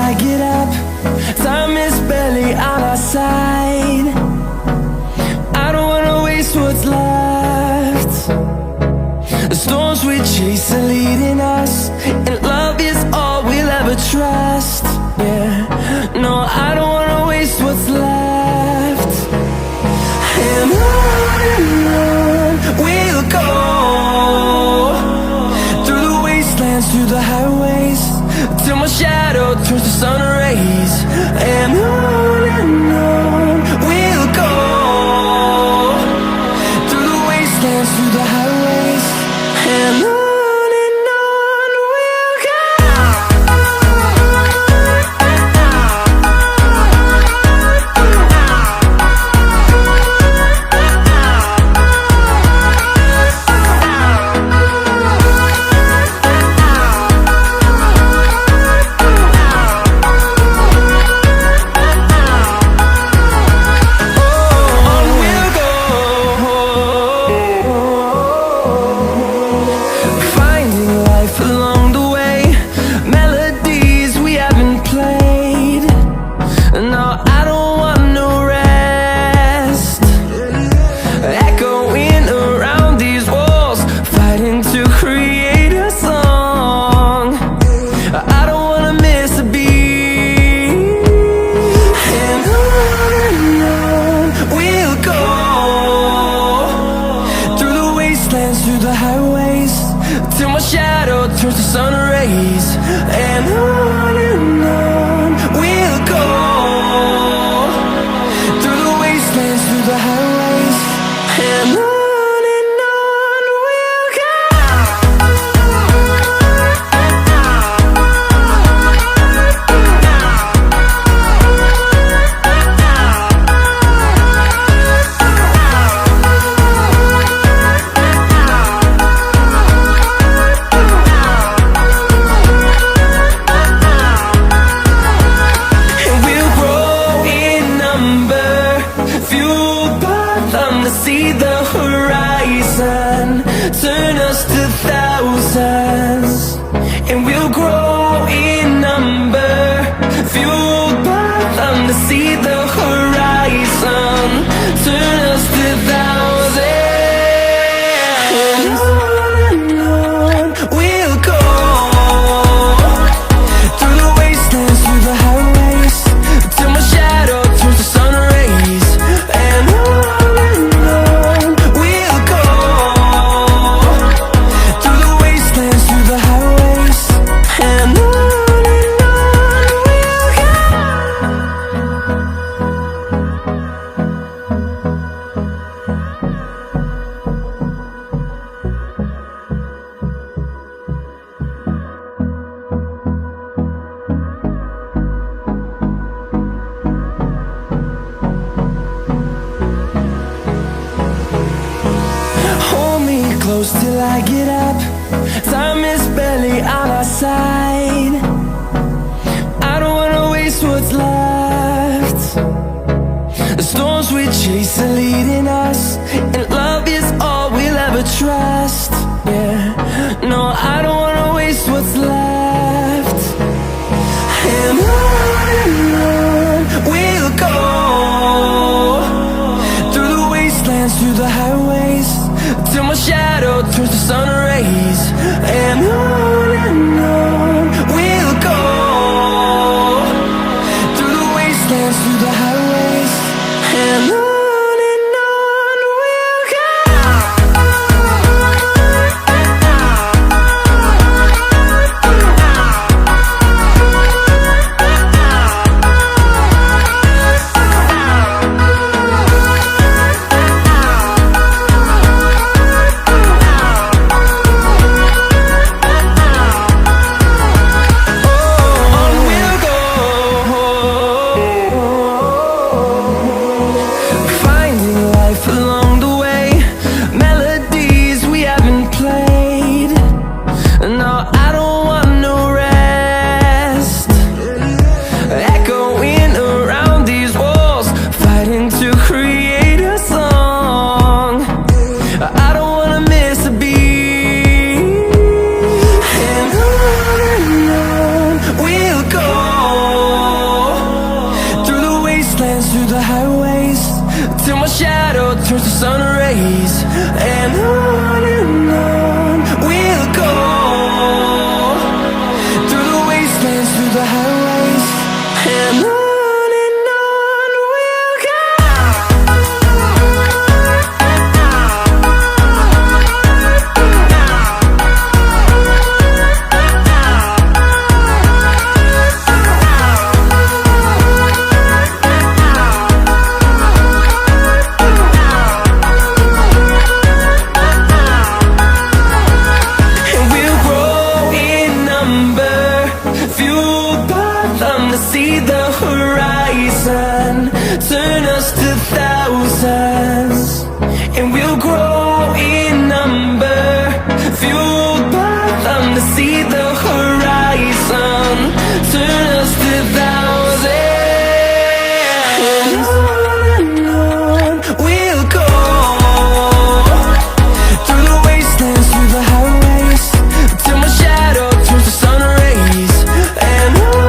I get up. Time is barely on our side. I don't wanna waste what's left. The storms we chase are leading us, and love is all we'll ever trust. Yeah, no, I don't wanna waste what's left. And on we'll go, through the wastelands, through the highways, till my shadow turns to sun rays. And on we'll go, through the wastelands, through the highways, and on we'll go. Through the highways, till my shadow turns to sun rays. And on we'll go, through the wastelands, through the highways, and on we'll go. See the horizon, turn us to thousands, and we'll grow in number, fueled by them to see the horizon, turn us to thousands, and on we'll go, through the wastelands, through the highways, till my shadow turns to sun rays. And close till I get up. Time is barely on our side. I don't wanna waste what's left. The storms we chase are leading us, and love is all we'll ever trust. Yeah, no, I don't wanna waste what's left. And on we'll go, through the wastelands, through the highways, till my shadow turns to sun rays. And on we'll go, through the wastelands, through the highways, and on. wastelands, through the highways, till my shadow turns to sun rays. And on we'll go, through the wastelands, through the highways, and on we'll go. See the horizon, turn us to thousands, and we'll grow in number, fueled by them to see the horizon, turn us to thousands, and on we'll go, through the wastelands, through the highways, till my shadow turns to sun rays, and on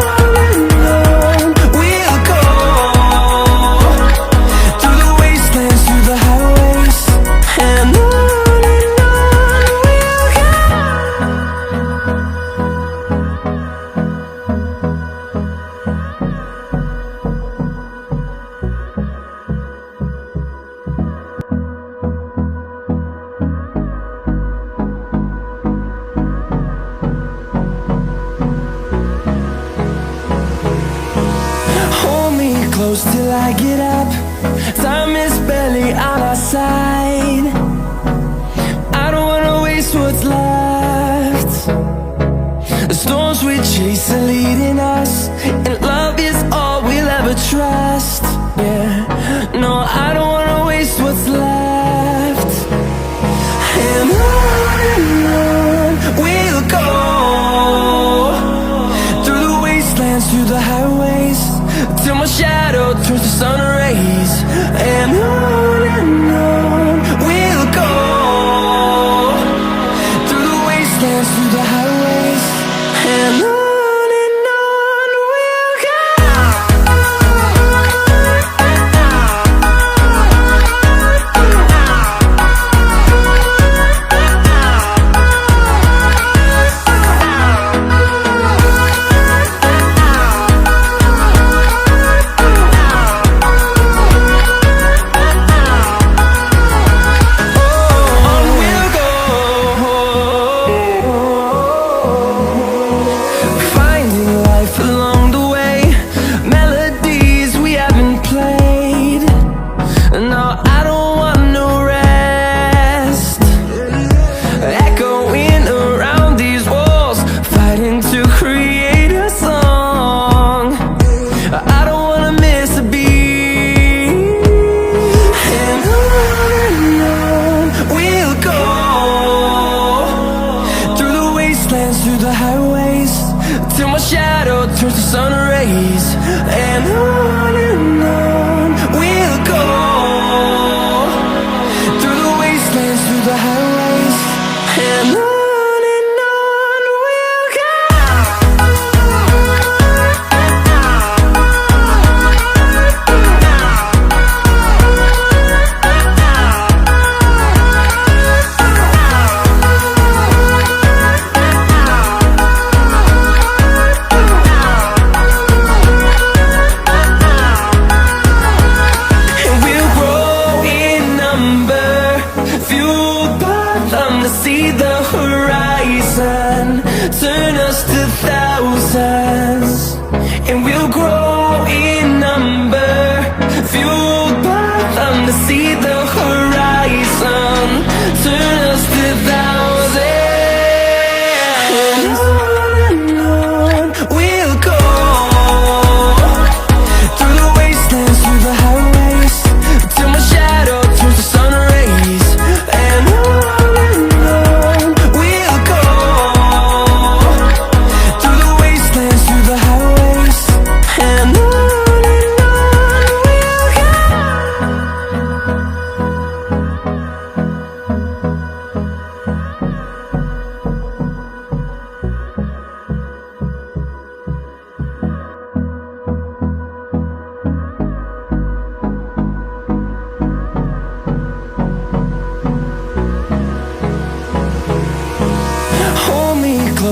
close till I get up. Time is barely on our side. I don't wanna waste what's left. The storms we chase are leading us, and love is all we'll ever trust. Yeah, no, I don't wanna waste what's left. And on we'll go, through the wastelands, through the highways, till my shadow turns to sun rays, and on we'll go, through the wastelands, through the highways, and on we'll go.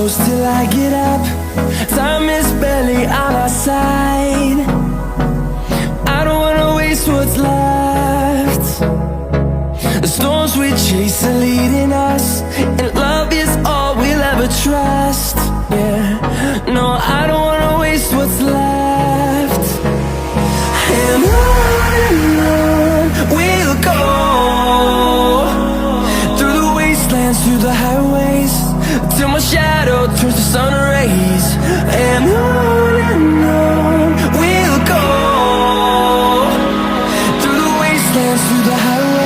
close till I get up. Time is barely on our side. I don't wanna waste what's left. The storms we chase are leading us, and love is all we'll ever trust. Yeah, no, I don't wanna waste what's left. And on we'll go, through the wastelands, through the highways, till my shadow turns to sun rays. And on we'll go, through the wastelands, through the highways.